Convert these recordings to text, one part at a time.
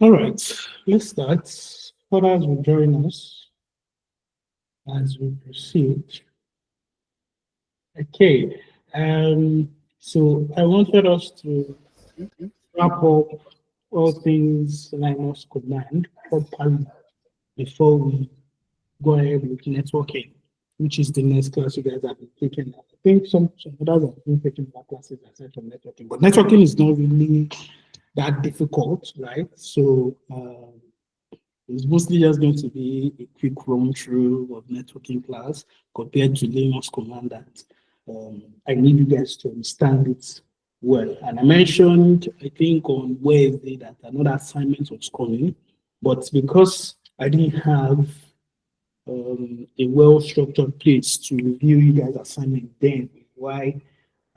All right, let's start. Others will join us as we proceed. Okay, so I wanted us to wrap up all things Linux command properly before we go ahead with networking, which is the next class you guys have been taking. I think some others have been taking more classes aside from networking, but networking is not really that difficult, right? So it's mostly just going to be a quick run through of networking class compared to Linux command that I need you guys to understand it well. And I mentioned, I think on Wednesday that another assignment was coming, but because I didn't have a well-structured place to review you guys' assignment then, why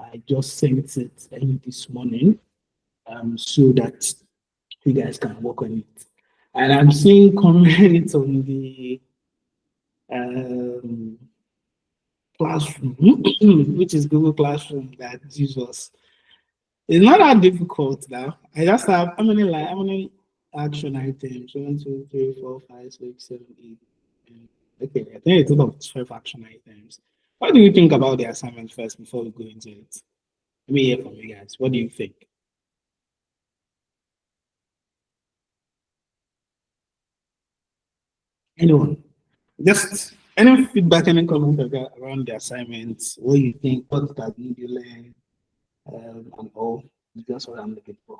I just sent it early this morning so that you guys can work on it. And I'm seeing comments on the um, classroom, which is Google Classroom that Jesus. It's not that difficult now. I just have how many action items? 1, 2, 3, 4, 5, 6, 7, 8. Okay, I think it's total of 12 action items. What do you think about the assignment first before we go into it? Let me hear from you guys. What do you think? Anyone? Just any feedback, any comment around the assignments, what you think, what that need you learn, and all. That's what I'm looking for.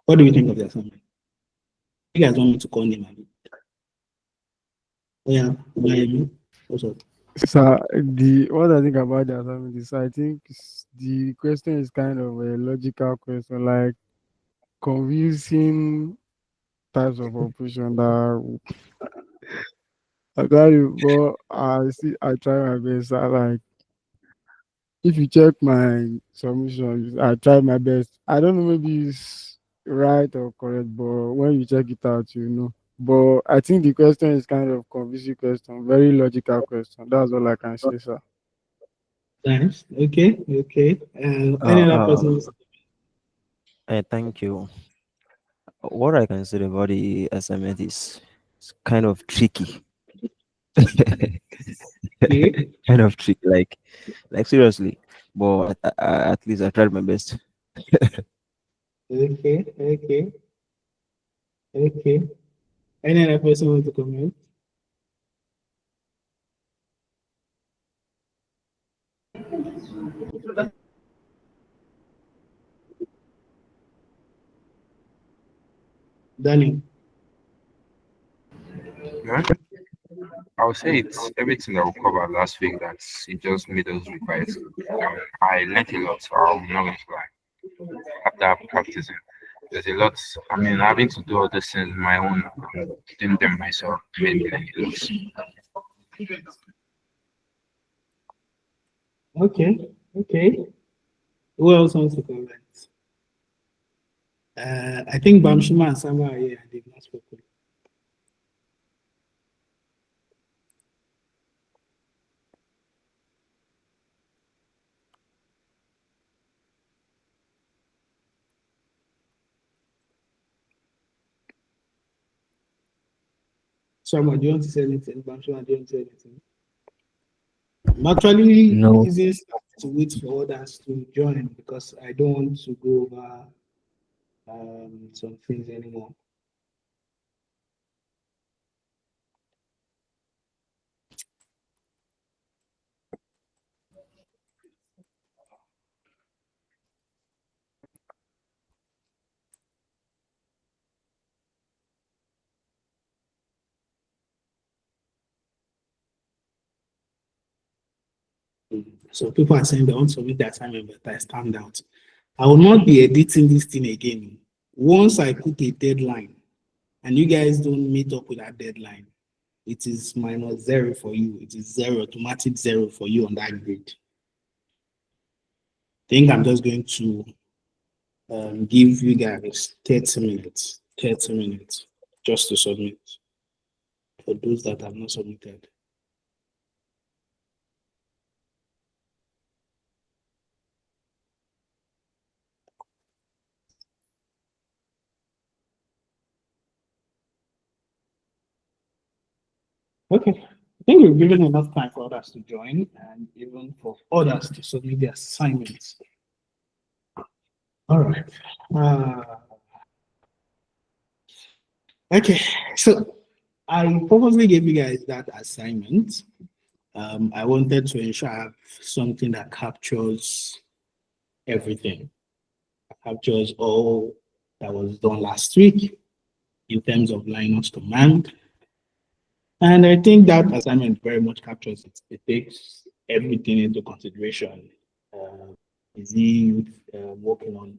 What do you think of the assignment? You guys want me to call name? Oh yeah, Miami. What's up? So the what I think about the assignment is I think the question is kind of a logical question, like convincing types of operation that I got it, but I try my best. If you check my submission, I try my best. I don't know maybe it's right or correct, but when you check it out, you know. But I think the question is kind of convincing question, very logical question. That's all I can say, sir. Nice. Okay. Okay. Any Uh, other uh, persons? Thank you. What I can say about the assignment is it's kind of tricky. Okay. Kind of tricky, like seriously. But at least I tried my best. Okay. Okay. Okay. Any other person want to comment? Danny. Yeah, I would say it's everything that we covered last week that it just made us revise. I learned a lot, so I'm not going to lie. After practicing, there's a lot. I mean, having to do all these things on my own and doing them myself made me learn a lot. Okay. Okay. Who else wants to comment? I think Bamshima and Sama are here and they've not spoken. Sama, do you want to say anything? Bamshima, do you want to say anything? I'm actually No, using stuff to wait for others to join because I don't want to go over some things anymore. So people are saying they want to submit the assignment, but I stand out. I will not be editing this thing again. Once I put a deadline and you guys don't meet up with that deadline, it is -0 for you. It is zero, automatic zero for you on that grade. I think I'm just going to give you guys 30 minutes, 30 minutes just to submit for those that have not submitted. Okay. I think we've given enough time for others to join and even for others to submit their assignments. All right. Uh, okay. So I purposely gave you guys that assignment. I wanted to ensure I have something that captures everything, captures all that was done last week in terms of Linux command. And I think that assignment very much captures it. It takes everything into consideration. Is he working on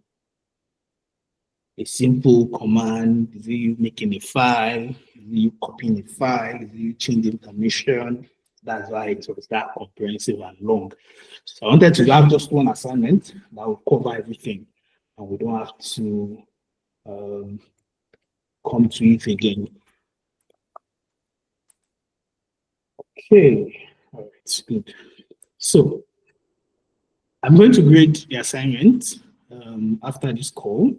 a simple command? Is he making a file? Is he copying a file? Is he changing permission? That's why it was that comprehensive and long. So I wanted to have just one assignment that will cover everything, and we don't have to um, come to it again. Okay, all right, good. So I'm going to grade the assignment after this call.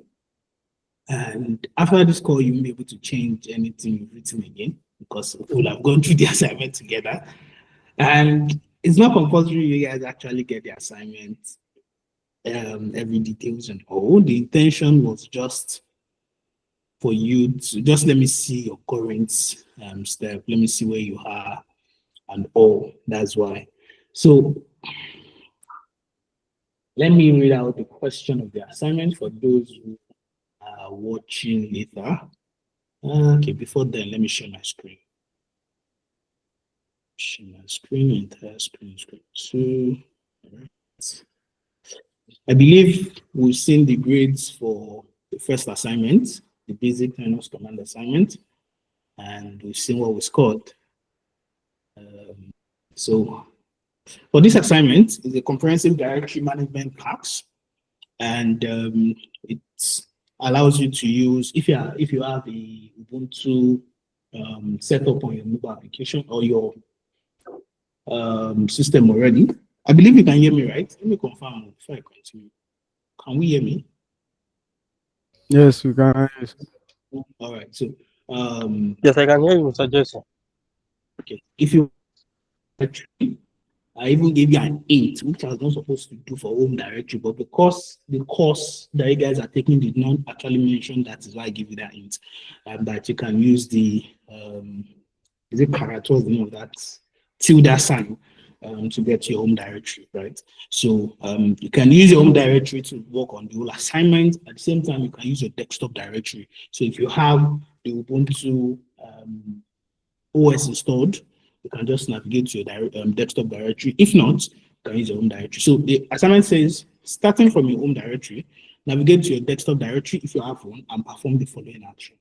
And after this call, you will be able to change anything you've written again because we'll have gone through the assignment together. And it's not compulsory you guys actually get the assignment, every details and all. The intention was just for you to just let me see your current step. Let me see where you are and all. That's why. So let me read out the question of the assignment for those who are watching later. Okay, before then, let me share my screen. Share my screen, entire screen. So, I believe we've seen the grades for the first assignment, the basic Linux command assignment, and we've seen what we scored. So, for this assignment, it's a comprehensive directory management task, and it allows you to use if you have the Ubuntu set up on your mobile application or your system already. I believe you can hear me, right? Let me confirm before I continue. Can we hear me? Yes, we can. Yes. All right. So, Yes, I can hear you, Mr. Jason. okay. If you I even gave you an 8, which I was not supposed to do for home directory, but because the course that you guys are taking did not actually mention that, is why I give you that 8. That you can use the is it character, the name of that tilde sign to get to your home directory, right? So you can use your home directory to work on the whole assignment. At the same time, you can use your desktop directory. So if you have the Ubuntu OS installed, you can just navigate to your desktop directory. If not, you can use your home directory. So the assignment says, starting from your home directory, navigate to your desktop directory if you have one and perform the following action.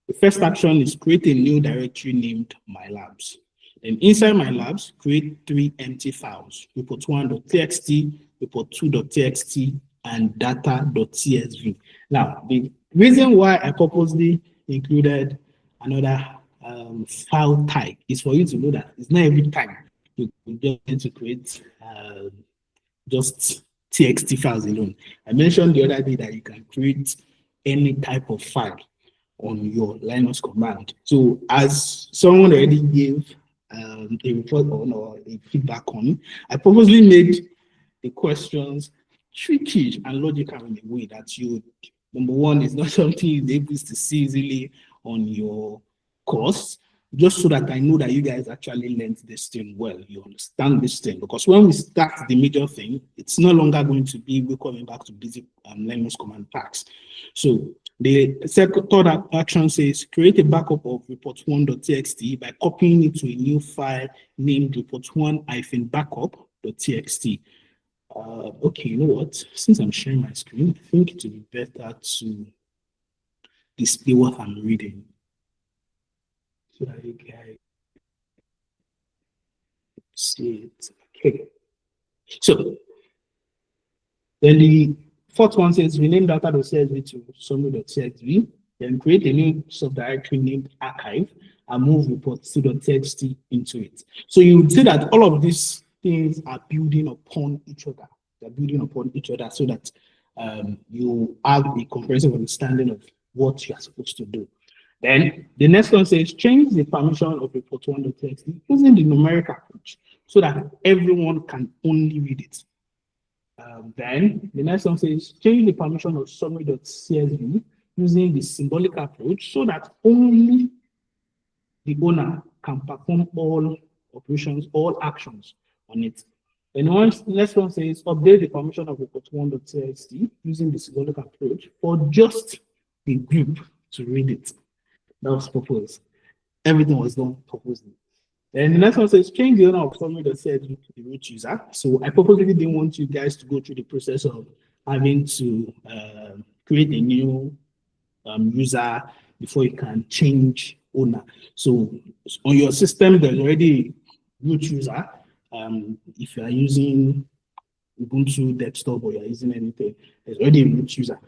The first action is create a new directory named My Labs. Then inside My Labs, create 3 empty files, report1.txt, report2.txt, and data.csv. Now, the reason why I purposely included another file type is for you to know that it's not every time you get to create just txt files alone. I mentioned the other day that you can create any type of file on your Linux command. So as someone already gave a report on or a feedback on, I purposely made the questions tricky and logical in a way that you, number one, is not something you're able to see easily on your course, just so that I know that you guys actually learned this thing well. You understand this thing, because when we start the major thing, it's no longer going to be we're coming back to basic Linux command packs. So the third action says create a backup of report1.txt by copying it to a new file named report1-backup.txt. Okay, you know what? Since I'm sharing my screen, I think it would be better to display what I'm reading. So that you guys see it. Okay. So then the fourth one says rename data.csv to summary.csv, then create a new subdirectory named archive and move report2.txt into it. So you would see that all of these things are building upon each other. They're building upon each other so that you have a comprehensive understanding of what you are supposed to do. Then the next one says change the permission of report1.txt using the numeric approach so that everyone can only read it. Then the next one says change the permission of summary.csv using the symbolic approach so that only the owner can perform all operations, all actions on it. And the next one says update the permission of report1.txt using the symbolic approach for just the group to read it. That was proposed. Everything was done purposely. And the next one says change the owner of summary.csv to the root user. So I purposely didn't want you guys to go through the process of having to create a new user before you can change owner. So on your system, there's already root user. If you are using Ubuntu desktop or you're using anything, there's already a root user.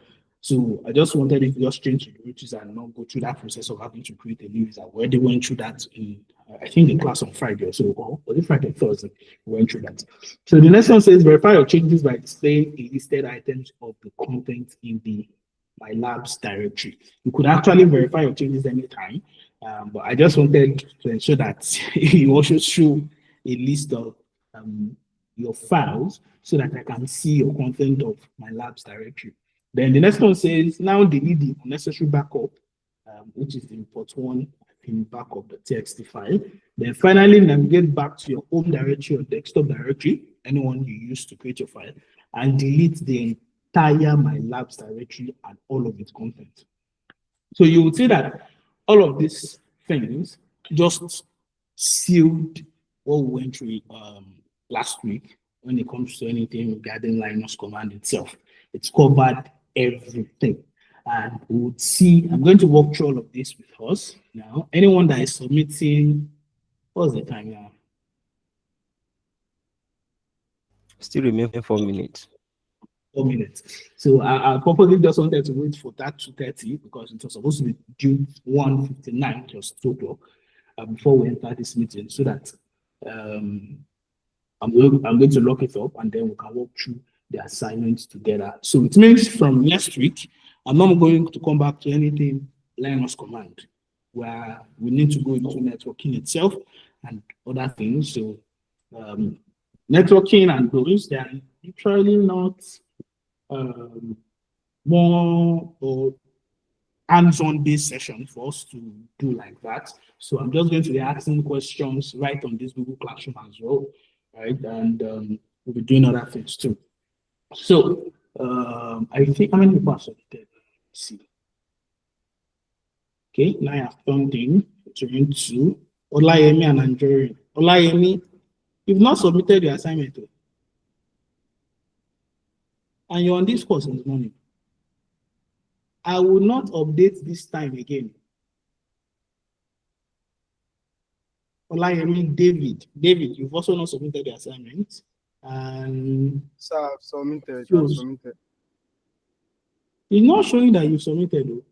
So I just wanted it to just change the root user and not go through that process of having to create a new user. We already went through that in, I think, the class on Friday or so, or was it Friday or Thursday? We went through that. So the next one says verify your changes by displaying a listed items of the content in the My Labs directory. You could actually verify your changes anytime, but I just wanted to ensure that you also show a list of your files so that I can see your content of My Labs directory. Then the next one says now delete the unnecessary backup, which is the report1 backup, the txt file. Then finally navigate back to your home directory or desktop directory, anyone you use to create your file, and delete the entire My Labs directory and all of its content. So you would see that all of these things just sealed what we went through last week when it comes to anything regarding Linux command itself. It's covered everything. And we would see, I'm going to walk through all of this with us now. Anyone that is submitting, what's the time now? Still remaining 4 minutes. 4 minutes. So I probably just wanted to wait for that 2:30 because it was supposed to be due 1:59, just 2 o'clock, before we enter this meeting, so that I'm going to lock it up and then we can walk through the assignments together. So it means from next week, I'm not going to come back to anything Linux command, where we need to go into networking itself and other things. So networking and those, they are literally not more or hands-on based session for us to do like that. So I'm just going to be asking questions right on this Google Classroom as well, right? And we'll be doing other things too. So I think how many people are submitted? Let's see. Okay, now I have turned in to Olayemi and Anjori. Olayemi, you've not submitted your assignment, and you're on this course this morning. I will not update this time again. Olayemi, David, you've also not submitted the assignment. And Sir, I've submitted. It's not showing that you've submitted, though.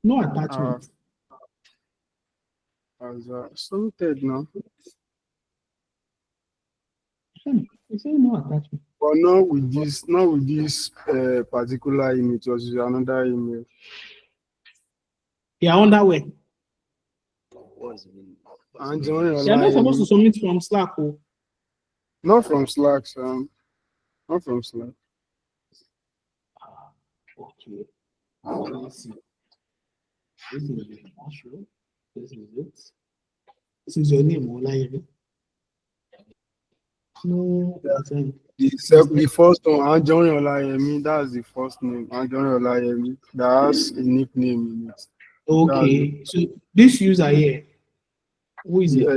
No attachment. Submitted now. It's saying no attachment. But not with this particular email. It was another email. Yeah, on that way. And You're not supposed to submit from Slack. Oh. Not from Slack, not from Slack. Okay. Let's see. This is the actual. This is it. This is your name, Olayemi. No, the first one, Anjori Olayemi, that's the first name. Anjori Olayemi. That has a nickname in it. Okay, so this user here, who is it?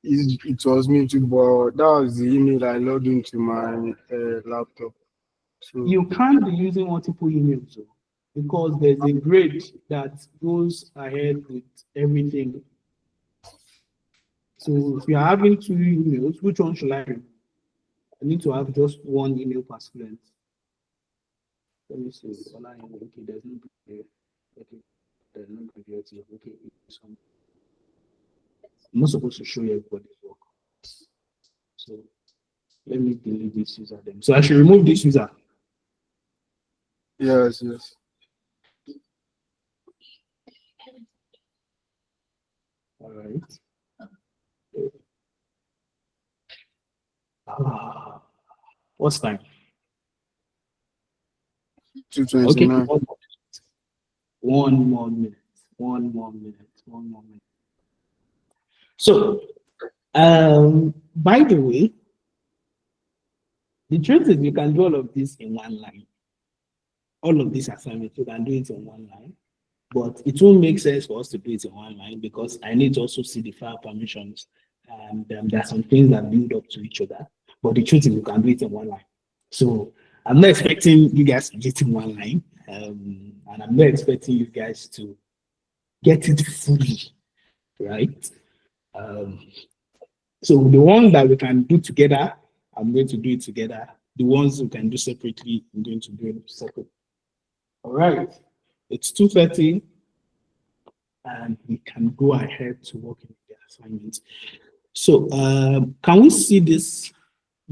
It was me too, but that was the email I logged into my laptop. So you can't be using multiple emails though, because there's a grade that goes ahead with everything. So if you're having 2 emails, which one should I remove? I need to have just 1 email per student. Let me see. Okay, there's no video. Okay, there's no video. Okay, I'm not supposed to show you everybody's work. So let me delete this user then. So I should remove this user. yes. All right. What's time? Okay, 229. one more minute. One more minute. One more minute. So, by the way, the truth is you can do all of this in one line. All of these assignments, you can do it in one line. But it won't make sense for us to do it in one line because I need to also see the file permissions. And there are some things that build up to each other. But the truth is you can do it in one line. So I'm not expecting you guys to do it in one line. And I'm not expecting you guys to get it fully, right? So the ones that we can do together, I'm going to do it together. The ones we can do separately, I'm going to do it separately. All right. It's 2:30, and we can go ahead to work in the assignment. So can we see this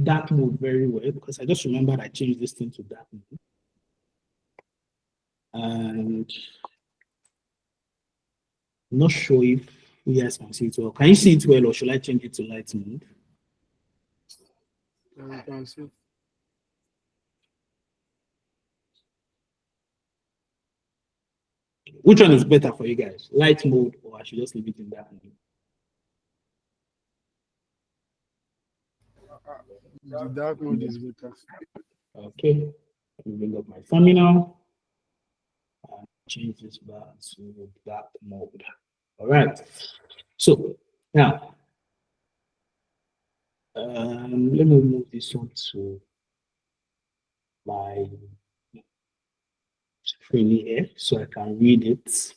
dark mode very well? Because I just remembered I changed this thing to dark mode. And I'm not sure if you guys can see it well. Can you see it well, or should I change it to light mode? You can see. Which one is better for you guys? Light mode, or I should just leave it in dark mode? The dark mode is better. Okay, let me bring up my terminal and change this back to dark mode. All right. So now, let me move this one to my screen here so I can read it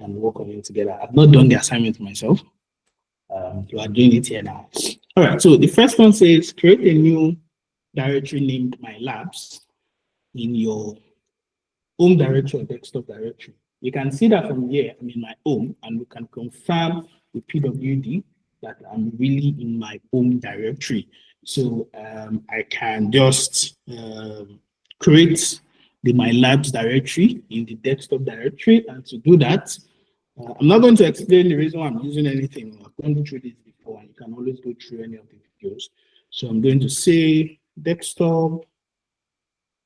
and work on it together. I've not done the assignment myself. You are doing it here now. All right. So the first one says create a new directory named My Labs in your home directory or desktop directory. You can see that from here, I'm in my home, and we can confirm with PWD that I'm really in my home directory. So I can just create the My Labs directory in the desktop directory. And to do that, I'm not going to explain the reason why I'm using anything. I've gone through this before, and you can always go through any of the videos. So I'm going to say desktop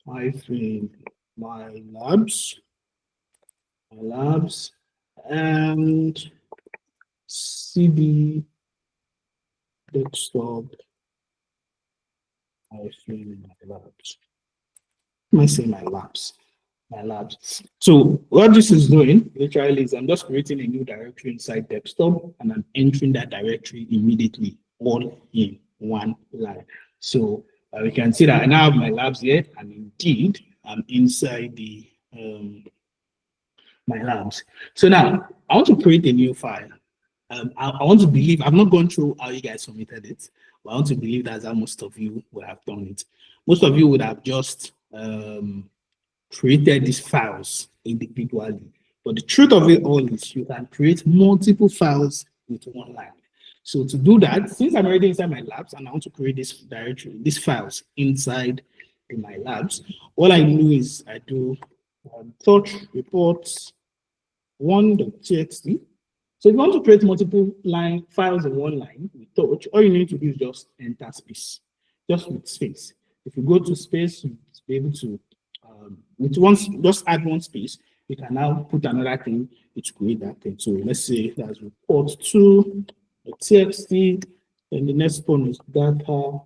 hyphen my labs, and cd desktop hyphen my labs. I say my labs. So what this is doing literally is I'm just creating a new directory inside desktop, and I'm entering that directory immediately, all in one line. So we can see that I now have my labs here, and indeed I'm inside the my labs. So now I want to create a new file. I want to believe, I've not gone through how you guys submitted it, but I want to believe that's how most of you would have done it. Most of you would have just created these files individually. But the truth of it all is you can create multiple files with one line. So to do that, since I'm already inside my labs and I want to create this directory, these files inside in my labs, all I do is I do touch reports 1.txt. So if you want to create multiple line files in one line with touch, all you need to do is just enter space, just with space. If you go to space, you'll be able to with once just add one space, you can now put another thing to create that thing. So let's say that's report 2.txt, and the next one is data.csv.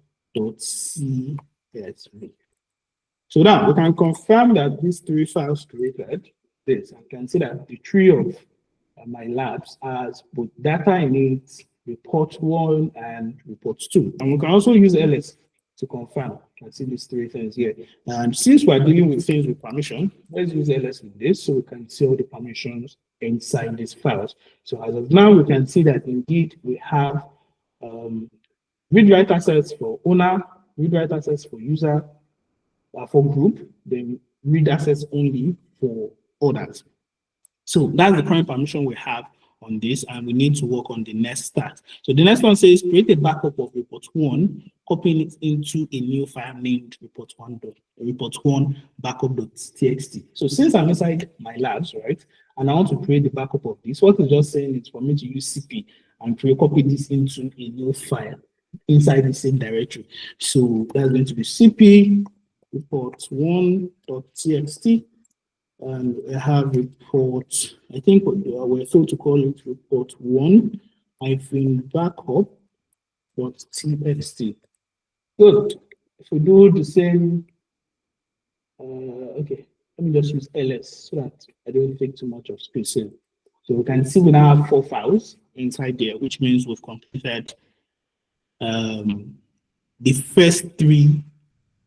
So now we can confirm that these three files created this. I can see that the tree of my labs has both data in it, report 1 and report 2. And we can also use ls to confirm. You can see these three things here. And since we're dealing with things with permission, let's use ls with this so we can see all the permissions inside these files. So as of now, we can see that indeed we have read-write access for owner, read-write access for user, for group, then read access only for others. So that's the current permission we have on this, and we need to work on the next start. So the next one says create a backup of report 1, copying it into a new file named report1 backup.txt. So since I'm inside my labs, right, and I want to create the backup of this, what it's just saying is for me to use CP and copy this into a new file inside the same directory. So that's going to be CP report1.txt, and I have report, I think we're told to call it report1-backup.txt. Good. If we do the same, okay, let me just use ls so that I don't take too much of space here. So we can see we now have 4 files inside there, which means we've completed the first 3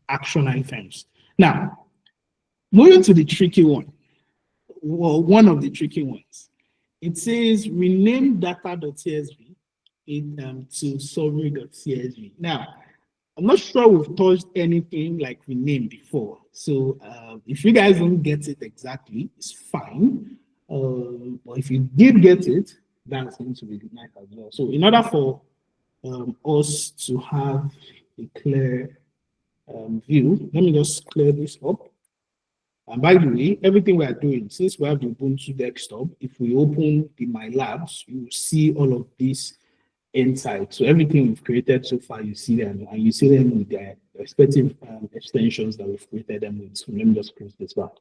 action items. Now, moving to the tricky one, well, one of the tricky ones. It says rename data.csv to summary.csv. Now, I'm not sure we've touched anything like rename before. So if you guys don't get it exactly, it's fine. But if you did get it, that's going to be nice as well. So in order for us to have a clear view, let me just clear this up. And by the way, everything we are doing, since we have the Ubuntu desktop, if we open the My Labs, you will see all of this inside. So everything we've created so far, you see them, and you see them with their respective extensions that we've created them with. So let me just close this back.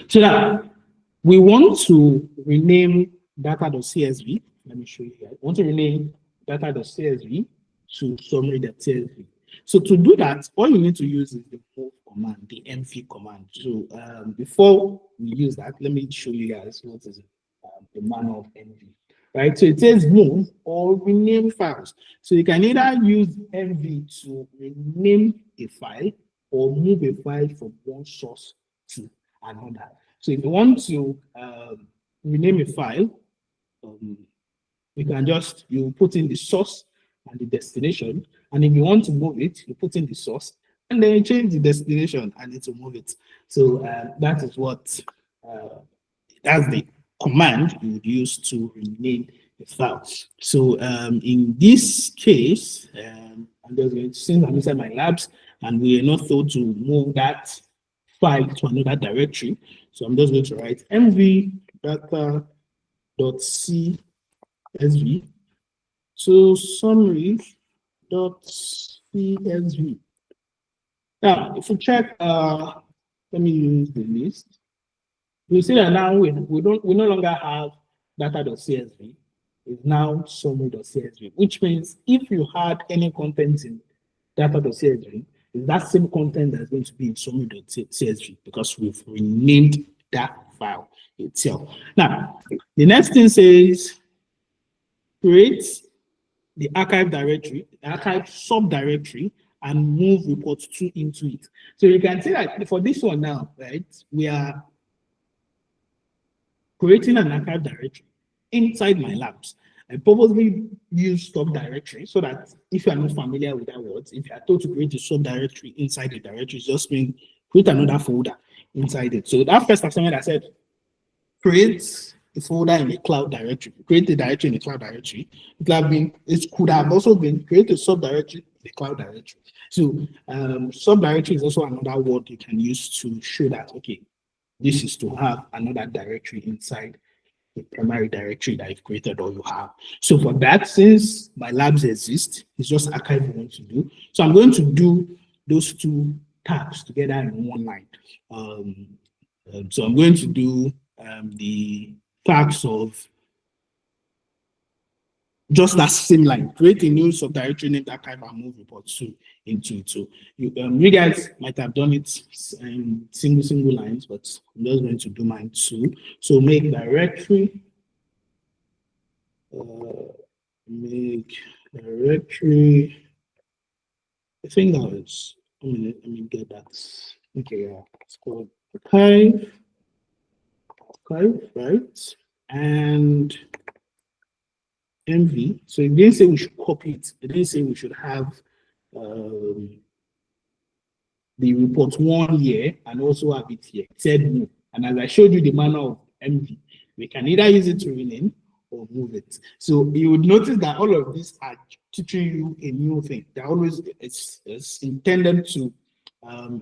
So now, we want to rename data.csv. Let me show you here. I want to rename data.csv to summary.csv. So to do that, all you need to use is the move command, the mv command. So before we use that, let me show you guys what is the manual of mv. Right, so it says move or rename files. So you can either use mv to rename a file or move a file from one source to another. So if you want to rename a file, you can just, you put in the source and the destination, and if you want to move it, you put in the source, and then you change the destination and it will move it. So that is what, that's the command you would use to rename the file. So in this case, I'm just going to, since I'm inside My Labs and we are not told to move that file to another directory, so I'm just going to write mv data.csv to summary.csv. Now, if we check, let me use the list. You see that now we no longer have data.csv. It's now summary.csv, which means if you had any content in data.csv, it's that same content that's going to be in summary.csv because we've renamed that file itself. Now, the next thing says create the archive directory, the archive subdirectory, and move report 2 into it. So you can see that for this one now, right, we are creating an archive directory inside My Labs. I purposely use subdirectory so that if you are not familiar with that word, if you are told to create a subdirectory inside the directory, just mean create another folder inside it. So that first assignment I said, create a folder in a cloud directory, create a directory in a cloud directory. It could have also been create a subdirectory in the cloud directory. So subdirectory is also another word you can use to show that, okay, this is to have another directory inside the primary directory that you've created or you have. So for that, since My Labs exist, it's just archive we want to do. So I'm going to do those 2 tabs together in one line. So I'm going to do the tags of just that same line, create a new subdirectory named archive and move report 2 into it. So you guys might have done it in single lines, but I'm just going to do mine too. So make directory, I think that was, let me get that. Okay, yeah, it's called archive, right? And MV. So it didn't say we should copy it. It didn't say we should have the report 1 here and also have it here. It said move. And as I showed you the manual of MV, we can either use it to rename or move it. So you would notice that all of these are teaching you a new thing. They're always, it's intended to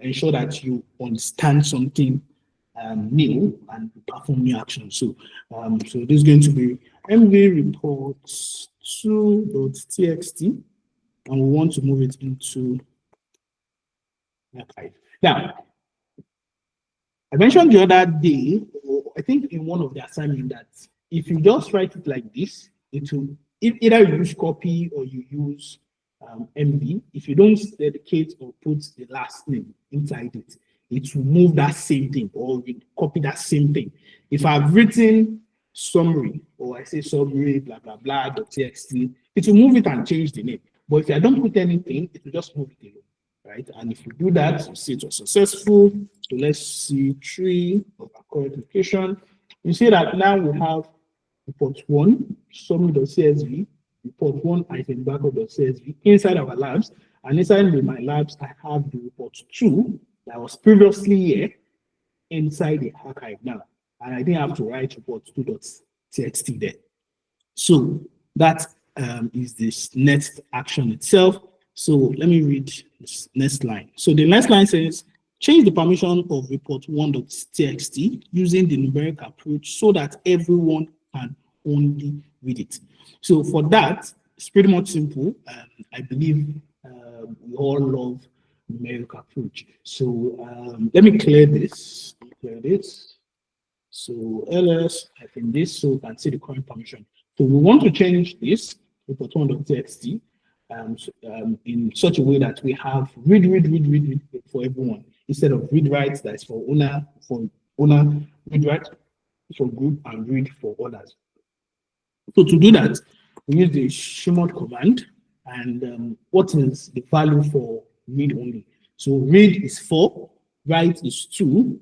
ensure that you understand something new and perform new action. So so this is going to be MV reports 2.txt, and we want to move it into archive. Now, I mentioned the other day, or I think in one of the assignments, that if you just write it like this, it will either you use copy or you use MV. If you don't dedicate or put the last name inside it, it will move that same thing or copy that same thing. If I've written summary, or I say summary, blah, blah, blah, .txt, it will move it and change the name. But if I don't put anything, it will just move it alone, right? And if you do that, you see it was successful. So let's see tree of our location. You see that now we have report 1, summary.csv, report 1 item backup.csv inside our labs. And inside my labs, I have the report 2 that was previously here inside the archive now. And I didn't have to write report 2.txt there. So that is this next action itself. So let me read this next line. So the next line says, change the permission of report 1.txt using the numeric approach so that everyone can only read it. So for that, it's pretty much simple. I believe we all love numeric approach. So let me clear this. So ls, I think this, so you can see the current permission. So we want to change this report 1.txt in such a way that we have read for everyone instead of read write, that's for owner, read write for group, and read for others. So to do that, we use the shmod command, and what is the value for read only? So read is 4, write is 2,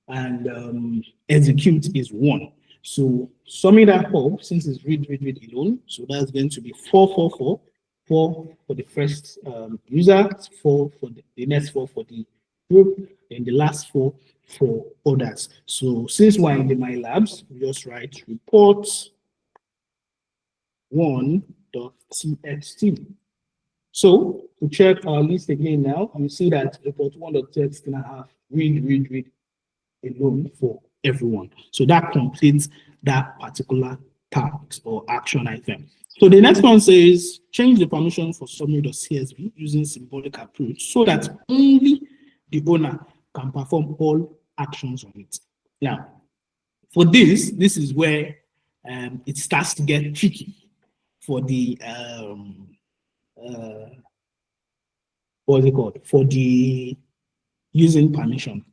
and execute is 1. So summing that up, since it's read alone, so that's going to be 4 for the first user, 4 for the next 4 for the group, and the last 4 for others. So since we're in the My Labs, we just write report 1.txt. So to check our list again now, you see that report 1.txt now have read alone for everyone. So that completes that particular task or action item. So the next one says, change the permission for summary.csv using symbolic approach so that only the owner can perform all actions on it. Now, for this is where it starts to get tricky for the, what's it called? For the using permission.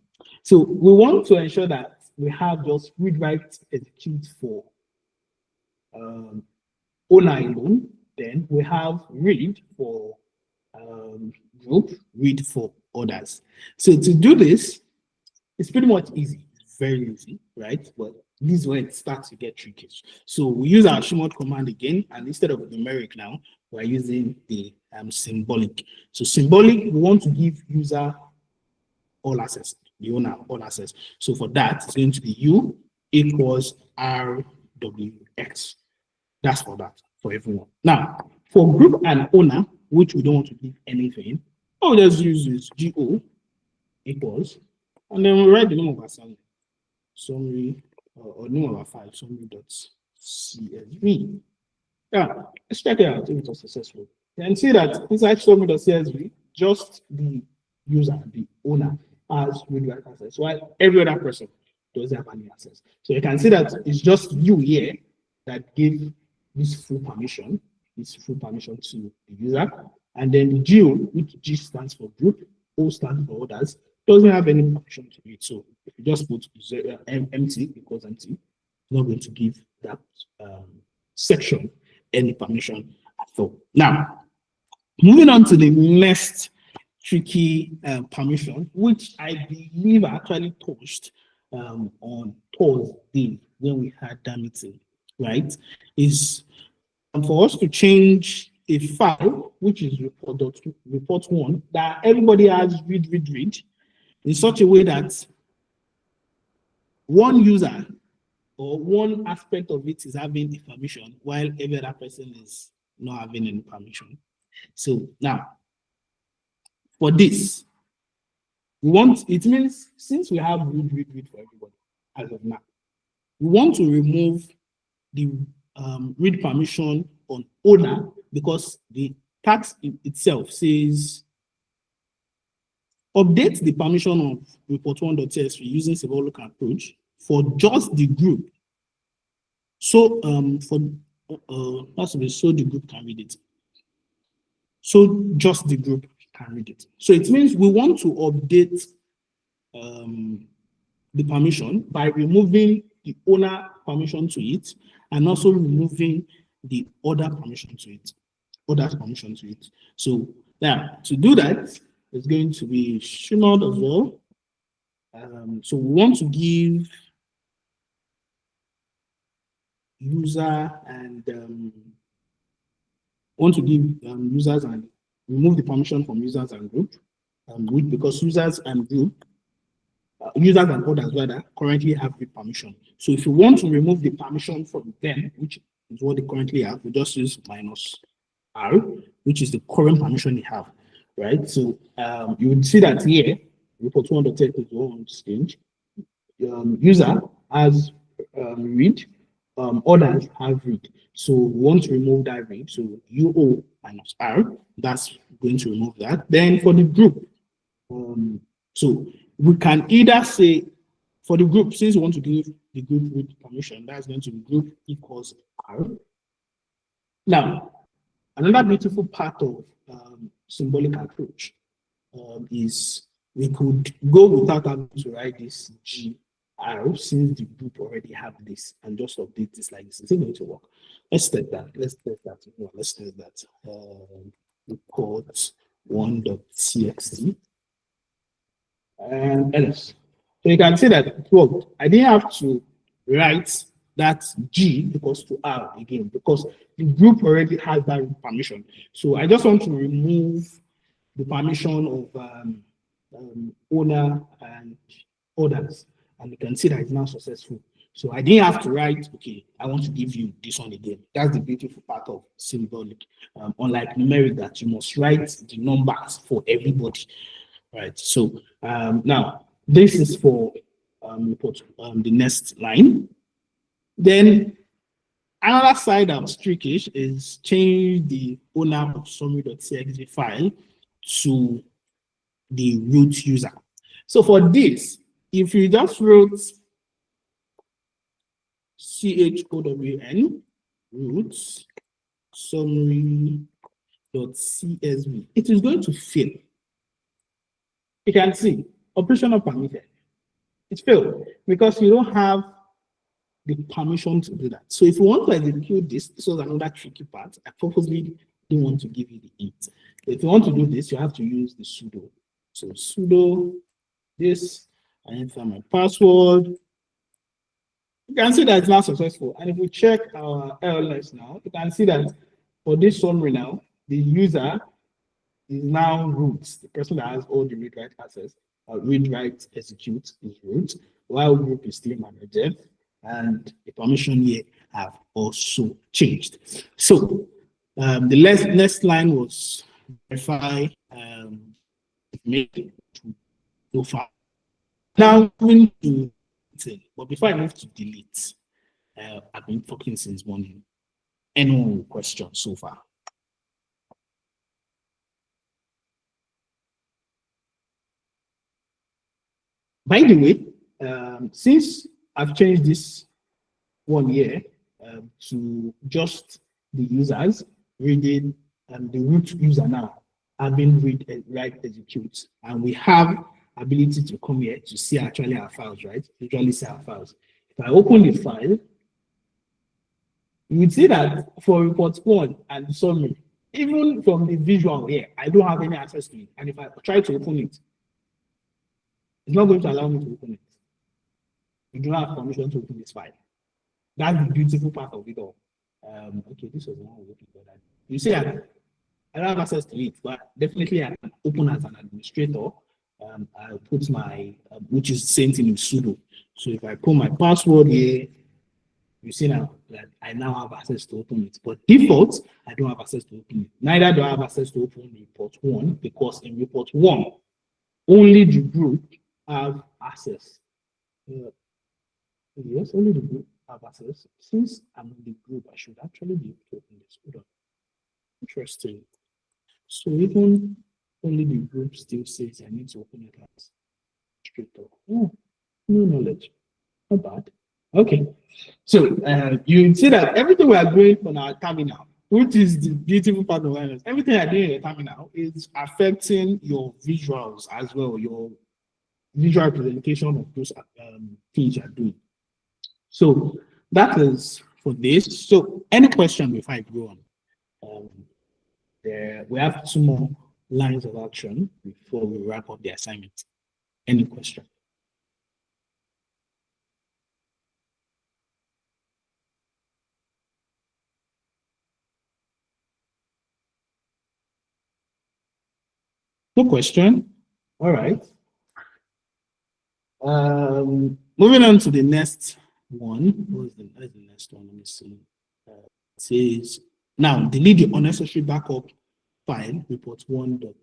So we want to ensure that we have just read, write, execute for owner alone. Then we have read for group, read for others. So to do this, it's pretty much easy. It's very easy, right? But this is when it starts to get tricky. So we use our shmod command again, and instead of numeric now, we're using the symbolic. So symbolic, we want to give user all access, the owner all access. So for that, it's going to be U equals RWX. That's for that, for everyone. Now, for group and owner, which we don't want to give anything, all we just use is GO equals, and then we write the name of our summary, or name of our file, summary.csv. Yeah, let's check it out if it was successful. You can see that inside summary.csv, just the user, the owner, has read-write access, while every other person doesn't have any access. So you can see that it's just you here that give this full permission to the user, and then the GO, which G stands for group, O stands for others, doesn't have any permission to it. So if you just put empty equals empty, it's not going to give that section any permission at all. Now, moving on to the next tricky permission, which I believe I actually touched on Thursday when we had that meeting, right? Is for us to change a file, which is report 1, that everybody has read in such a way that one user or one aspect of it is having a permission while every other person is not having any permission. So now, for this, it means since we have read for everybody as of now, we want to remove the read permission on owner because the tax itself says update the permission of report1.tsv using symbolic approach for just the group. So that's to be so the group can read it. So just the group can read it. So it means we want to update the permission by removing the owner permission to it and also removing the other permission to it. Other permission to it. So now to do that, it's going to be shimmered as well. So we want to give user and users and remove the permission from users and group, because users and group, users and others rather currently have the permission. So if you want to remove the permission from them, which is what they currently have, we just use -r, which is the current permission they have, right? So you would see that here, report1.txt is on stage. User has read, others have read. So we want to remove that read. So UO -r, that's going to remove that. Then for the group, so we can either say for the group, since we want to give the group read permission, that's going to be group equals R. Now, another beautiful part of symbolic approach is we could go without having to write this GR since the group already have this and just update this like this. Is it going to work? Let's test that. Let's test that. No, let's test that. Report1.txt and else. So you can see that it worked. I didn't have to write that G equals to R again because the group already has that permission. So I just want to remove the permission of owner and others, and you can see that it's now successful. So I didn't have to write, okay, I want to give you this one again. That's the beautiful part of symbolic. Unlike numeric, that you must write the numbers for everybody, right? So now this is for the next line. Then another side that's trickish is change the owner of summary.txt file to the root user. So for this, if you just wrote chown root summary.csv, it is going to fail. You can see operational permitted. It failed because you don't have the permission to do that. So if you want to execute this was another tricky part. I purposely didn't want to give you the int. If you want to do this, you have to use the sudo. So sudo this, I enter my password. You can see that it's now successful. And if we check our LLS now, you can see that for this summary now, the user is now root, the person that has all the read-write access, read-write execute is root, while group is still managed, and the permission here have also changed. So the next line was verify make so far. Now moving to but before I move to delete, I've been talking since morning. Any questions so far? By the way, since I've changed this one here to just the users reading the root user now, having read, write, execute, and we have ability to come here to see actually our files, right? Usually see our files. If I open the file, you would see that for report 1 and summary, even from the visual here, I don't have any access to it. And if I try to open it, it's not going to allow me to open it. You do not have permission to open this file. That's the beautiful part of it all. Okay, this was one looking for that. You see, I don't have access to it, but definitely I can open as an administrator. I put my, which is same thing in sudo. So if I put my password here, you see now that I now have access to open it. But default, I don't have access to open it. Neither do I have access to open report 1 because in report 1, only the group have access. Yes, only the group have access. Since I'm in the group, I should actually be able to open this. Hold on. Interesting. So even only the group still says I need to open it as straight up. Oh, new knowledge. Not bad. Okay. So you see that everything we are doing on our terminal, which is the beautiful part of wireless, everything I do in your terminal is affecting your visuals as well, your visual representation of those things you are doing. So that is for this. So any question before I go on? We have 2 more lines of action before we wrap up the assignment. Any question? No question. All right. Moving on to the next one. What's the next one? Let me see. It says now delete the unnecessary backup file report one dot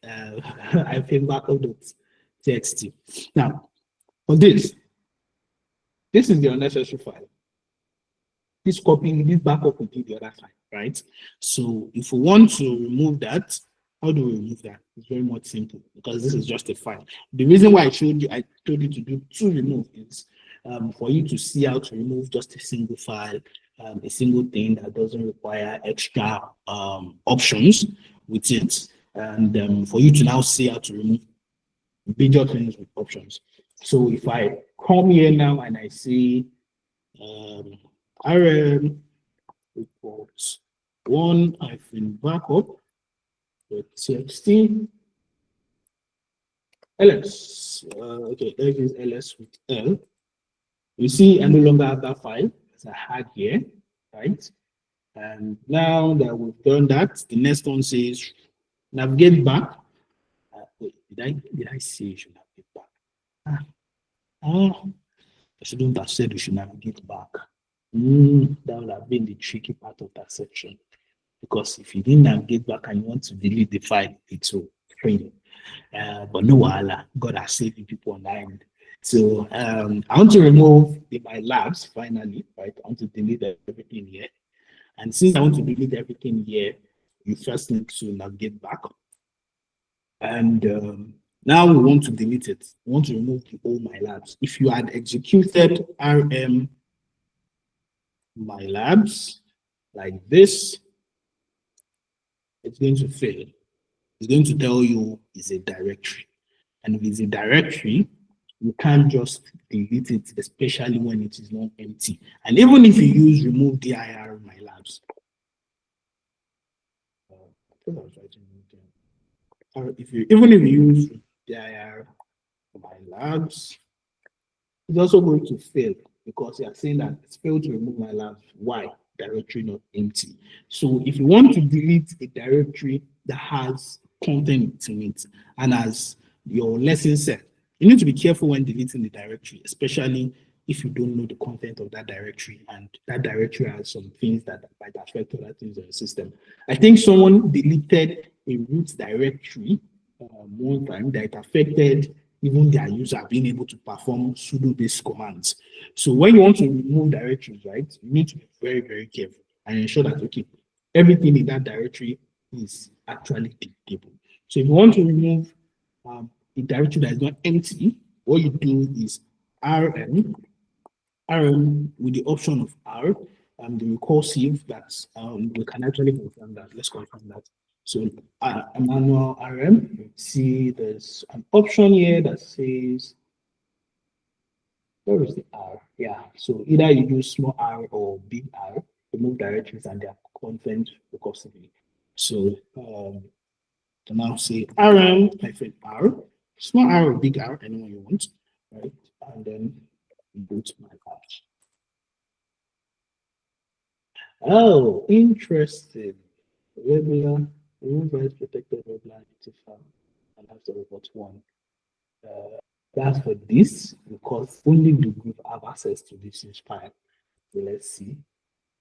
I think backup.txt. Now for this is the unnecessary file. This copying, this backup will be the other file, right? So if we want to remove that, how do we remove that? It's very much simple because this is just a file. The reason why I told you to do 2 remove is for you to see how to remove just a single file, a single thing that doesn't require extra options with it, and for you to now see how to remove major things with options. So if I come here now and I say RM reports 1 backup txt ls. Okay, let's use ls with L. You see, I no longer have that file as I had here, right? And now that we've done that, the next one says navigate back. Wait, did I say you should navigate back? I shouldn't have said we should navigate back. That would have been the tricky part of that section. Because if you didn't navigate back and you want to delete the file, it will fail. But no wahala, God has saved the people on that end. So I want to remove my labs finally, right? I want to delete everything here. And since I want to delete everything here, you first need to navigate back. And now we want to delete it. We want to remove all my labs. If you had executed rm my labs like this, it's going to fail. It's going to tell you it's a directory. And if it's a directory, you can't just delete it, especially when it is not empty. And even if you use remove dir my labs, even if you use dir my labs, it's also going to fail because you are saying that it's failed to remove my labs. Why? Directory not empty. So if you want to delete a directory that has content in it, and as your lesson said, you need to be careful when deleting the directory, especially if you don't know the content of that directory, and that directory has some things that might affect other things in the system. I think someone deleted a root directory one time that affected even their user being able to perform sudo-based commands. So when you want to remove directories, right, you need to be very, very careful and ensure that, okay, everything in that directory is actually editable. So if you want to remove a directory that is not empty, what you do is rm with the option of R, and the recursive that we can actually confirm that. Let's confirm that. So manual RM, you see there's an option here that says, where is the R? Yeah, so either you use small r or big R, remove directories and their content recursively. So to now say RM-R, small r or big R, anyone you want, right? And then go to my patch. Oh, interesting. Regular, remove protected regular file and have to report 1. That's for this because only the group have access to this file. So let's see.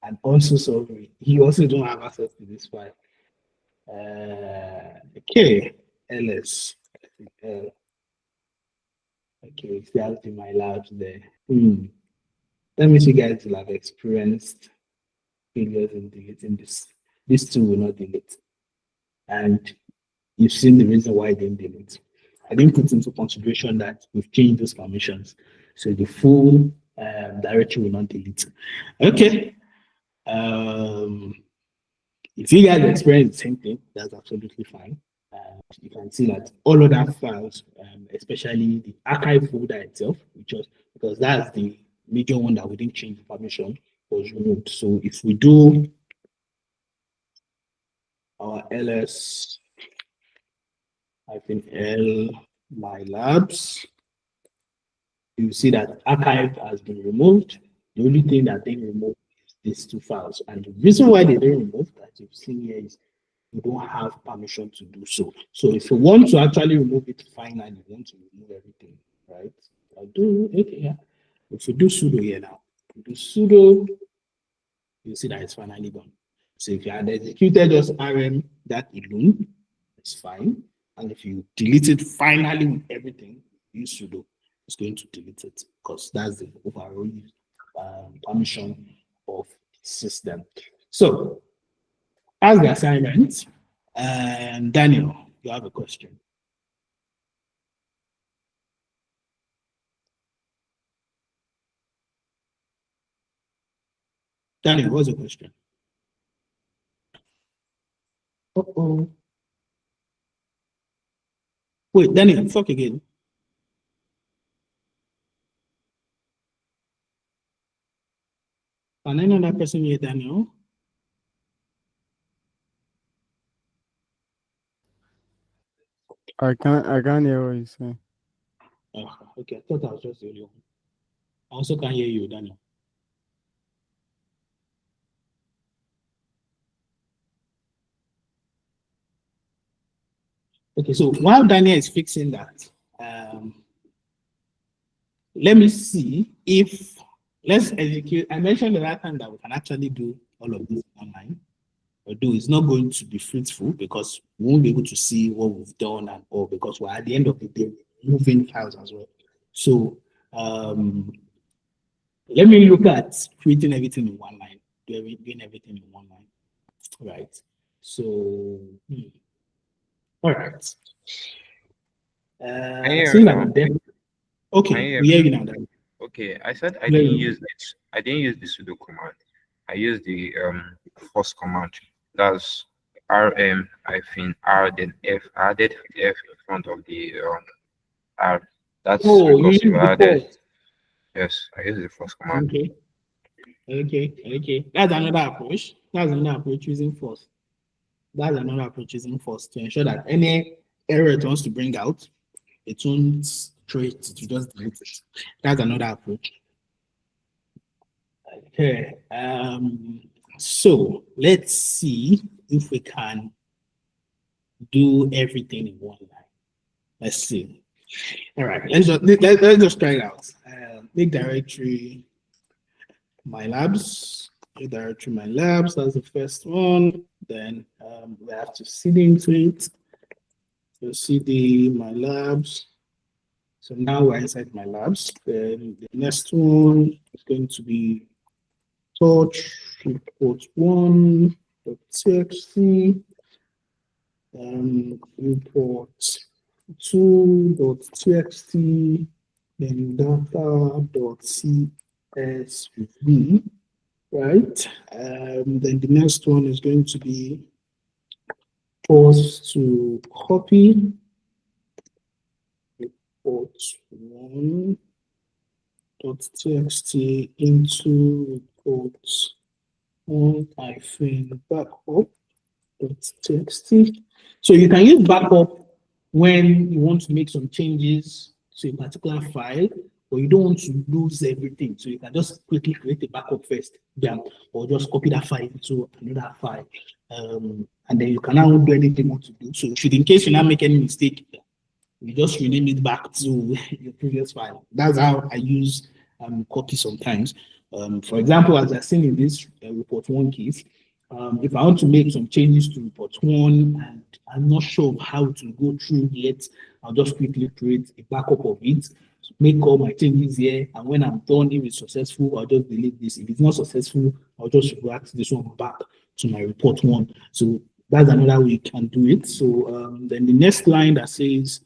And also, sorry, he also don't have access to this file. Okay, ls. with L. Okay, see out in my labs there. That means you guys will have experienced failures in deleting this. This two will not delete. And you've seen the reason why they didn't delete. I didn't put into consideration that we've changed those permissions. So the full directory will not delete. Okay. If you guys experience the same thing, that's absolutely fine. You can see that all other files, especially the archive folder itself, which was because that's the major one that we didn't change the permission, was removed. So if we do our ls -l my labs, you see that archive has been removed. The only thing that they removed is these two files. And the reason why they didn't remove that you've seen here is you don't have permission to do so. So if you want to actually remove it finally, you want to remove everything, right? I'll do okay, yeah. If you do sudo here now, you do sudo, you see that it's finally gone. So if you had executed just rm that alone, it's fine. And if you delete it finally with everything, use sudo, it's going to delete it because that's the overall permission of the system. So as the assignment, Daniel, you have a question. Daniel, what's the question? Uh-oh. Wait, Daniel, talk again. Can another person hear Daniel? I can't hear what you say. Oh, okay, I thought I was just the only one. I also can't hear you, Daniel. Okay, so while Daniel is fixing that, let me see if, let's execute. I mentioned the last time that we can actually do all of this online. Although it's not going to be fruitful because we won't be able to see what we've done and all because we're at the end of the day moving files as well. So let me look at creating everything in one line, doing everything in one line, right? So, all right. Okay, we hear you now. Okay, I said I didn't use it. I didn't use the sudo command. I used the first command. That's rm -r then f, added f in front of the r. That's because you added. Yes, I use the first command. Okay. That's another approach. That's another approach using first. That's another approach using first to ensure that any error it wants to bring out, it won't throw it to just delete it. That's another approach. Okay. So let's see if we can do everything in one line. Let's see. All right, let's just try it out. Make directory my labs. Make directory my labs. That's the first one. Then we have to cd into it. So cd my labs. So now we're inside my labs. Then the next one is going to be touch report 1.txt. Report 2.txt, then data.csv, right? Then the next one is going to be pause to copy report 1.txt into report 1-backup.txt. So you can use backup when you want to make some changes to a particular file, but you don't want to lose everything. So you can just quickly create a backup first, or just copy that file into another file. And then you can now do anything you want to do. So should in case you now make any mistake, you just rename it back to your previous file. That's how I use copy sometimes. For example, as I've seen in this report 1 case, if I want to make some changes to report 1 and I'm not sure of how to go through yet, I'll just quickly create a backup of it, make all my changes here, and when I'm done, if it's successful, I'll just delete this. If it's not successful, I'll just revert this one back to my report one. So that's another way you can do it. So then the next line that says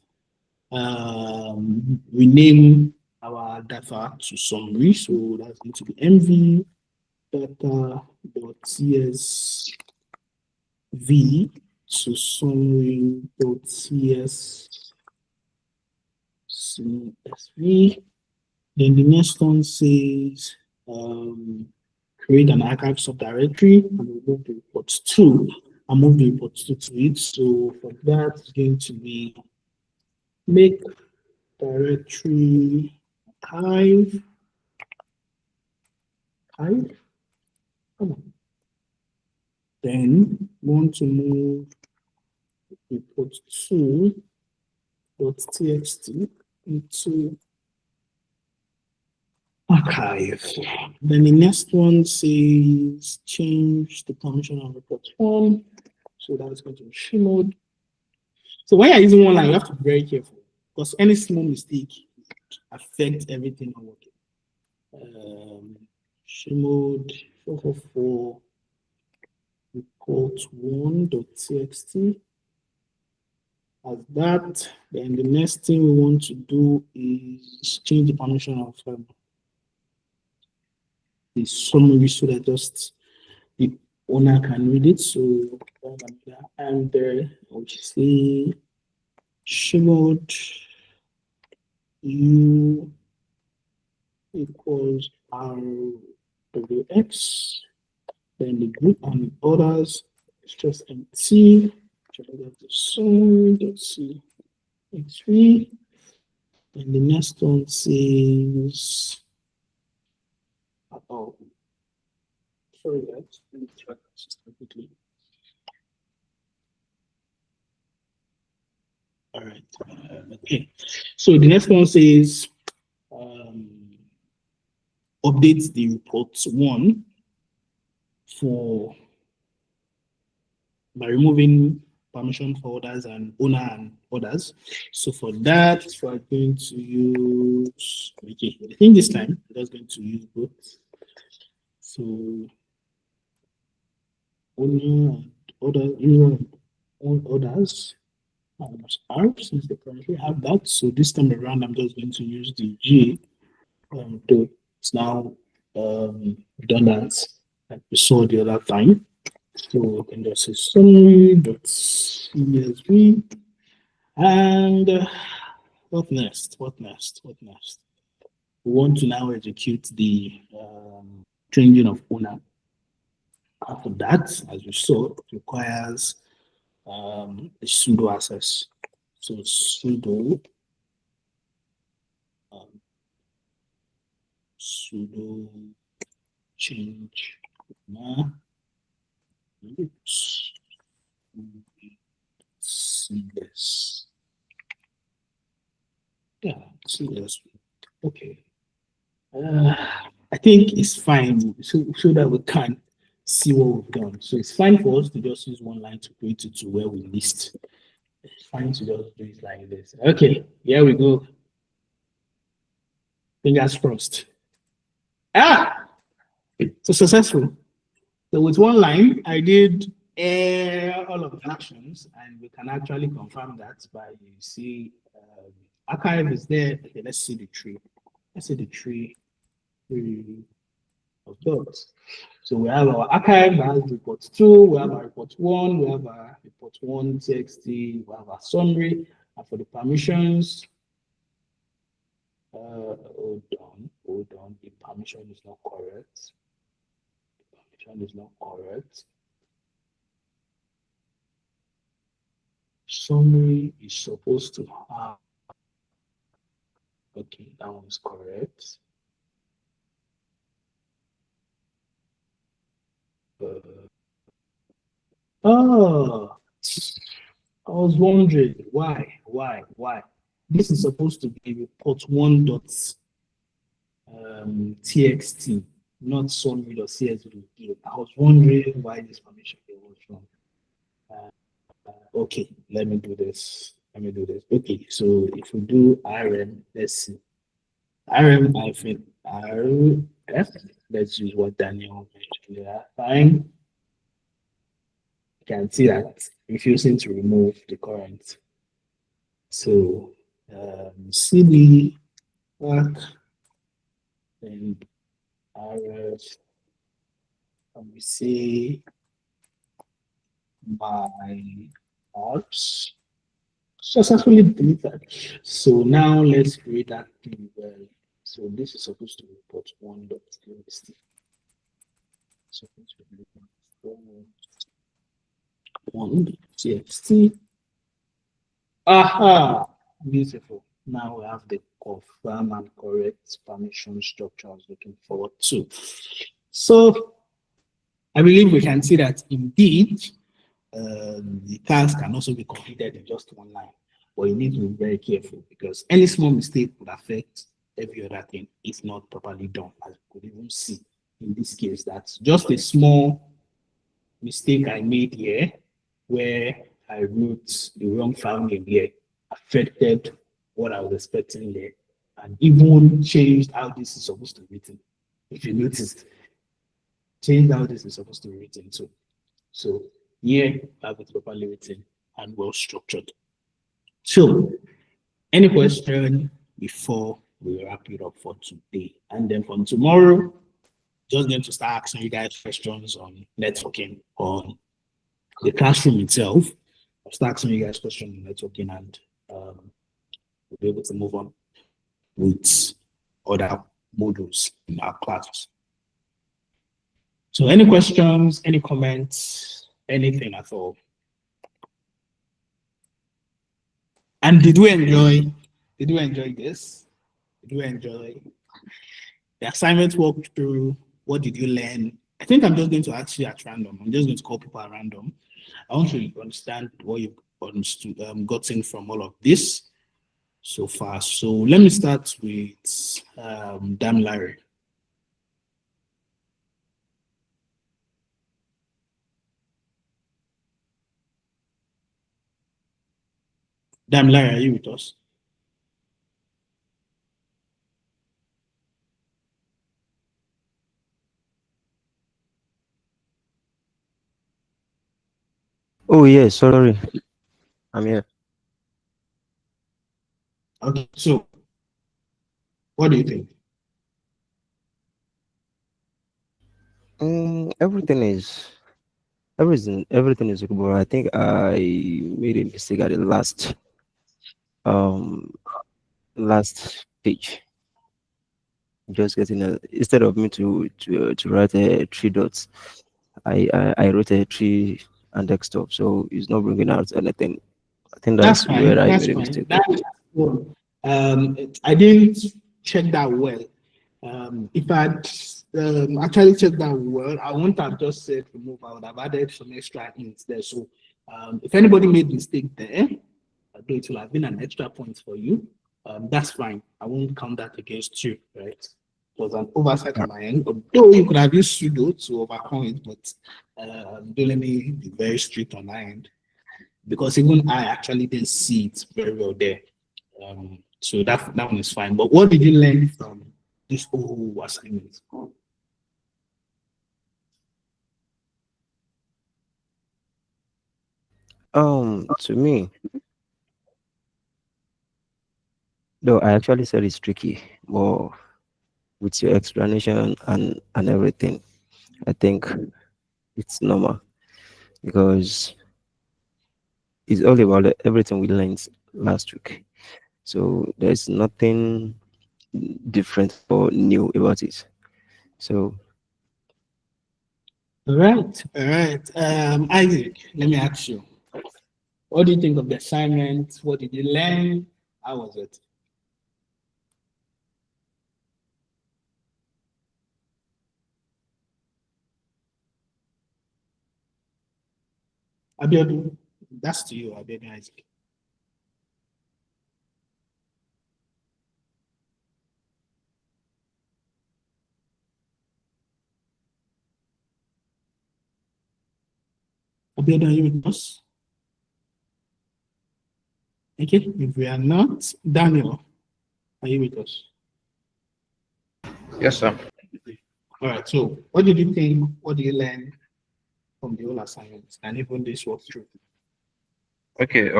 rename our data to summary. So that's going to be mv data.csv to summary.csv. Then the next one says create an archive subdirectory and we'll move the reports to and move the reports to it. So for that, it's going to be make directory archive. Come on. Then want to move report to .txt into archive. Then the next one says change the permission on report one. So that's going to be shimod. So when you're using one line, you have to be very careful because any small mistake affects everything on working. Shimod 444 report 1.txt. As that, then the next thing we want to do is change the permission of the summary so that just the owner can read it. So and we say shimod u equals rwx, then the group and the others is just empty. Summary.cxv. And the next one says sorry guys, let me check the system quickly. All right, okay. So the next one says update the report one by removing permission for others and owner and others. So for that, we're going to use, okay, I think this time we're just going to use both. So owner and others, R, since they currently have that. So this time around, I'm just going to use the G. It's now redundant like we saw the other time. So we can just say summary.csv. And what next? What next? What next? We want to now execute the changing of owner. After that, as we saw, it requires a sudo access. So sudo change owner. CS. Yeah, CS. Okay. I think it's fine so that we can see what we've done. So it's fine for us to just use one line to create it to where we list. It's fine to just do it like this. Okay, here we go. Fingers crossed. So successful. So with one line, I did all of the actions, and we can actually confirm that by you see archive is there. Okay, let's see the tree. Let's see the tree of dogs. So we have our archive that has report 2, we have our report 1, we have our report 1 txt, we have our summary, and for the permissions, hold on, the permission is not correct. The permission is not correct. Summary is supposed to have, okay, that one is correct. I was wondering why. This is supposed to be report 1.txt, not summary.csv. I was wondering why this permission was wrong. Okay, let me do this. let me do this. Okay, so if we do RM, let's see. RM hyphen RF, let's use what Daniel mentioned there. Fine. You can see that refusing to remove the current. So CD work and RF, let me see my apps successfully deleted. So now let's create that thing. So this is supposed to report 1.txt. So let's report 1.txt. Aha! Beautiful. Now we have the confirm and correct permission structure I was looking forward to. So I believe we can see that indeed the task can also be completed in just one line. But you need to be very careful because any small mistake would affect every other thing if not properly done. As you could even see in this case, that's just a small mistake I made here where I wrote the wrong file name here affected what I was expecting there and even changed how this is supposed to be written. If you noticed, changed how this is supposed to be written too. So here, have it properly written and well structured. So, any question before we wrap it up for today? And then from tomorrow, just going to start asking you guys questions on networking, on the classroom itself. I'll start asking you guys questions on networking and we'll be able to move on with other modules in our classes. So any questions, any comments, anything at all? And did we enjoy this? Did you enjoy the assignment walkthrough? What did you learn? I think I'm just going to ask you at random. I'm just going to call people at random. I want you to understand what you've understood, gotten from all of this so far. So let me start with Dam Larry. Dam Larry, are you with us? Oh yeah, sorry. I'm here. Okay, so what do you think? Everything is okay, but I think I made a mistake at the um last page. Just getting instead of me to write a three dots, I wrote a tree and desktop, so it's not bringing out anything. I think That's that's fine. where I That's made a fine. mistake. That's cool. I didn't check that well. If I'd actually checked that well, I wouldn't have just said remove. I would have added some extra hints there. So if anybody made mistake there, though it will have been an extra point for you. That's fine. I won't count that against you, right? It was an oversight on my end. Although you could have used pseudo to overcome it, but don't let me be very strict on my end because even I actually didn't see it very well there. So that one is fine. But what did you learn from this whole assignment? To me, though, I actually said it's tricky, but with your explanation and everything, I think it's normal because it's all about everything we learned last week. So there's nothing different or new about it. So All right, all right. Isaac, let me ask you. What do you think of the assignment? What did you learn? How was it? Abiodun, that's to you, Abiodun Isaac. Abiodun, are you with us? Okay, if we are not, Daniel, are you with us? Yes, sir. All right. So, what did you think? What did you learn from the whole assignment and even this walkthrough? Okay.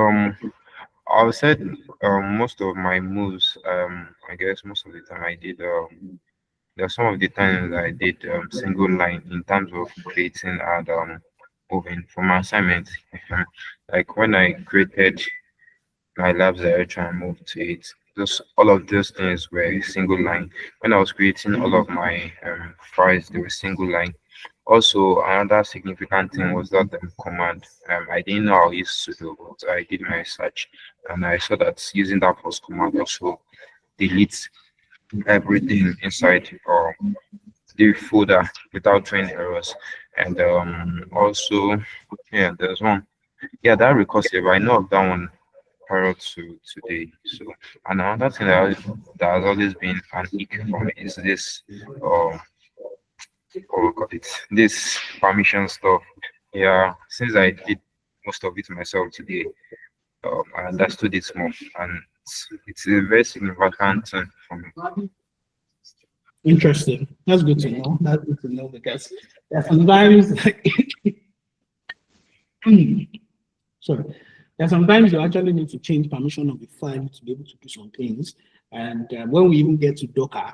I said most of my moves. I guess most of the time I did. There are some of the times I did single line in terms of creating and moving for my assignment. Like when I created my labs directory and moved to it. Just all of those things were single line. When I was creating all of my files, they were single line. Also, another significant thing was that the command. I didn't know how to use sudo, but I did my research and I saw that using that first command also deletes everything inside the folder without throwing errors. And also, yeah, there's one. Yeah, that recursive. I know of that one prior to today. So, and another thing that has always been an ick for me is this, what we call it, this permission stuff. Yeah, since I did most of it myself today, I understood it more, and it's a very significant thing for me. Interesting. That's good to know. That's good to know because there are sometimes, sorry, there sometimes you actually need to change permission of the file to be able to do some things. And when we even get to Docker,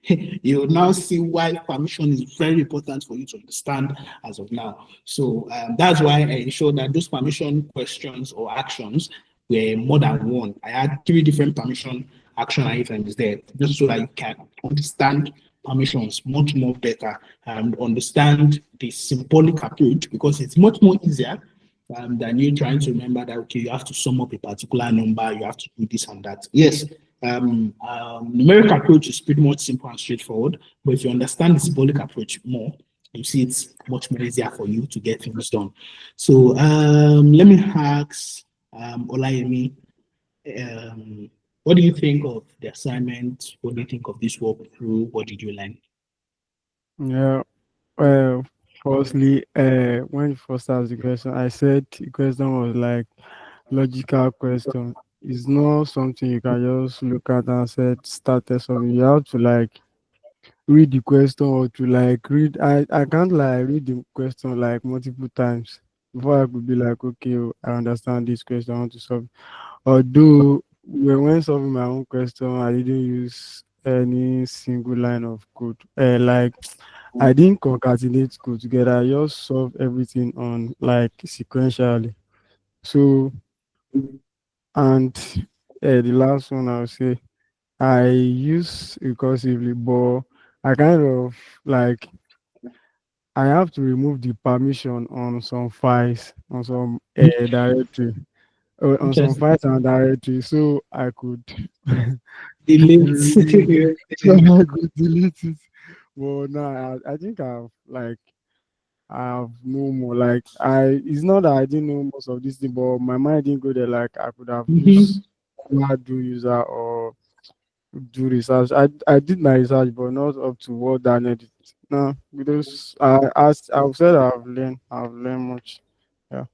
you will now see why permission is very important for you to understand as of now. So that's why I ensured that those permission questions or actions were more than one. I had 3 different permission action items there, just so that you can understand permissions much more better and understand the symbolic approach, because it's much more easier than you trying to remember that, okay, you have to sum up a particular number, you have to do this and that. Yes, numeric approach is pretty much simple and straightforward, but if you understand the symbolic approach more, you see it's much more easier for you to get things done. So let me ask Olayemi, what do you think of the assignment? What do you think of this walkthrough? What did you learn? Yeah. Well, firstly, when you first asked the question, I said the question was like logical question. It's not something you can just look at and say started something. You have to like read the question or to like read. I can't like read the question like multiple times before I could be like, okay, oh, I understand this question. I want to solve. Although when solving my own question, I didn't use any single line of code. Like I didn't concatenate code together. I just solved everything on like sequentially. So and the last one I'll say I use recursively, but I kind of like I have to remove the permission on some files on some directory on some Interesting. files and directory, so I could Delete. so I could delete it. But now I think I have no more. Like it's not that I didn't know most of this thing, but my mind didn't go there. Like I could have used Mhm. do user or do research. I did my research, but not up to what Daniel did. No, because as I've said, I've learned much. Yeah.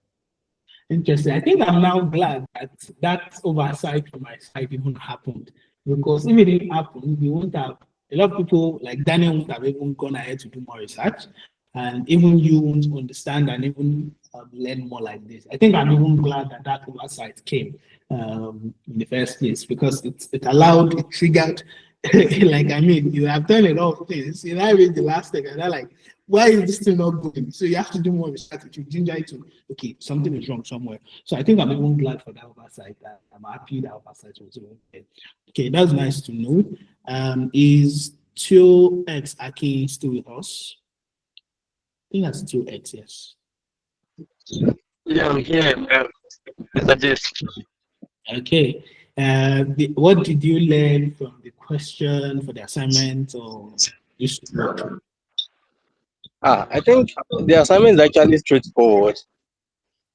Interesting. I think I'm now glad that that oversight from my side even happened, because if it didn't happen, we won't have a lot of people like Daniel won't have even gone ahead to do more research, and even you won't understand and even learn more like this. I think I'm even glad that that oversight came in the first place, because it allowed, it triggered. Like, I mean, you have done a lot of things. You know, I read the last thing and I'm like, why is this thing not going? So you have to do more research, which will ginger you to, okay, something is wrong somewhere. So I think I'm even glad for that oversight. I'm happy that oversight was even there. Okay, that's nice to know. Is 2x Aki still with us? I think that's 2x, yes. Yeah, I'm here, Mr. James. Okay. What did you learn from the question for the assignment or this workshop? I think the assignment is actually straightforward,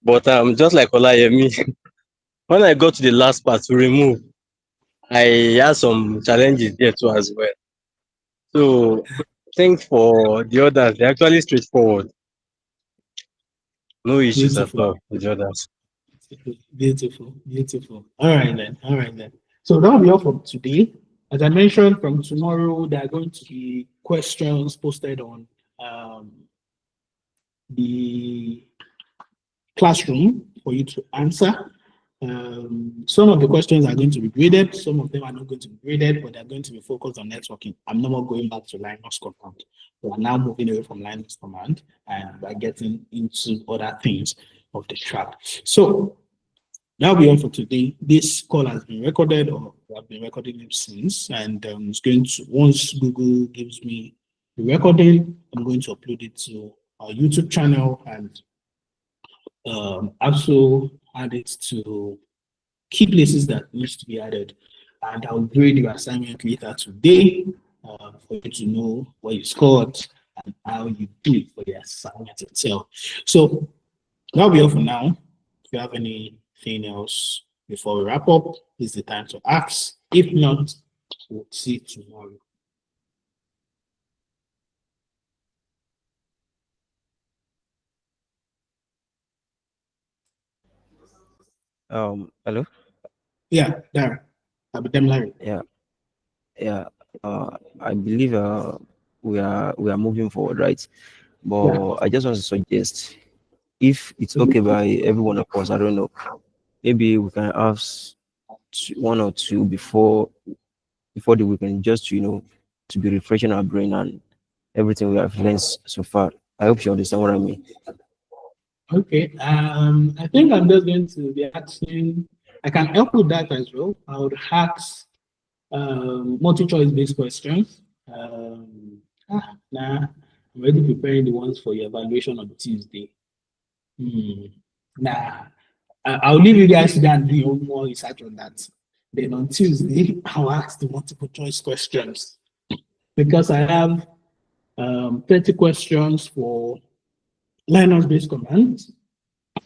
but just like Olayemi, when I got to the last part to remove, I had some challenges there too as well. So I think for the others, they're actually straightforward. No issues at Beautiful. all with the others. Beautiful, beautiful. All right then. All right then. So that'll be all for today. As I mentioned, from tomorrow there are going to be questions posted on um, the classroom for you to answer. Some of the questions are going to be graded, some of them are not going to be graded, but they're going to be focused on networking. I'm no more going back to Linux command. We are now moving away from Linux command and we're getting into other things of the track. So that'll be all for today. This call has been recorded, or I've been recording it since, and it's going to, once Google gives me the recording, I'm going to upload it to our YouTube channel and also add it to key places that needs to be added. And I'll grade your assignment later today for you to know what you scored and how you did for the assignment itself. So that'll be all for now. If you have anything else before we wrap up, this is the time to ask. If not, we'll see you tomorrow. Hello. Yeah, there. I'll be them Larry. Yeah. Yeah. I believe we are moving forward, right? But Yeah. I just want to suggest, if it's okay by every one of us, I don't know, maybe we can have one or two before the weekend, just to be refreshing our brain and everything we have learned so far. I hope you understand what I mean. Okay. I think I'm just going to be asking. I can help with that as well. I would ask multi-choice based questions. Nah, I'm already preparing the ones for your evaluation on Tuesday. Nah, I'll leave you guys to go and do your own more research on that. Then on Tuesday, I'll ask the multiple choice questions because I have 30 questions for Linux based commands.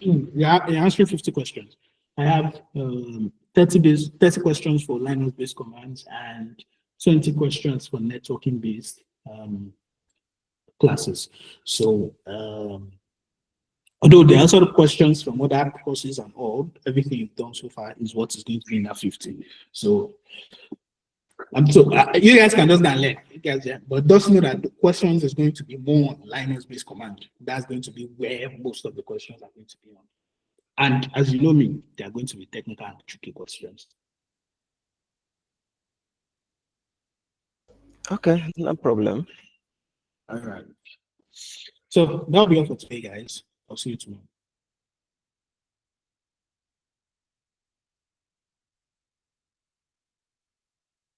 Yeah, you're answering 50 questions. I have 30 questions for Linux based commands and 20 questions for networking based classes. So although there are sort of questions from other courses and all, everything you've done so far is what is going to be in that 50. So you guys can just go and learn. You guys, yeah, but just know that the questions is going to be more on Linux based command. That's going to be where most of the questions are going to be on. And as you know me, they are going to be technical and tricky questions. Okay, no problem. All right. So that'll be all for today, guys. I'll see you tomorrow.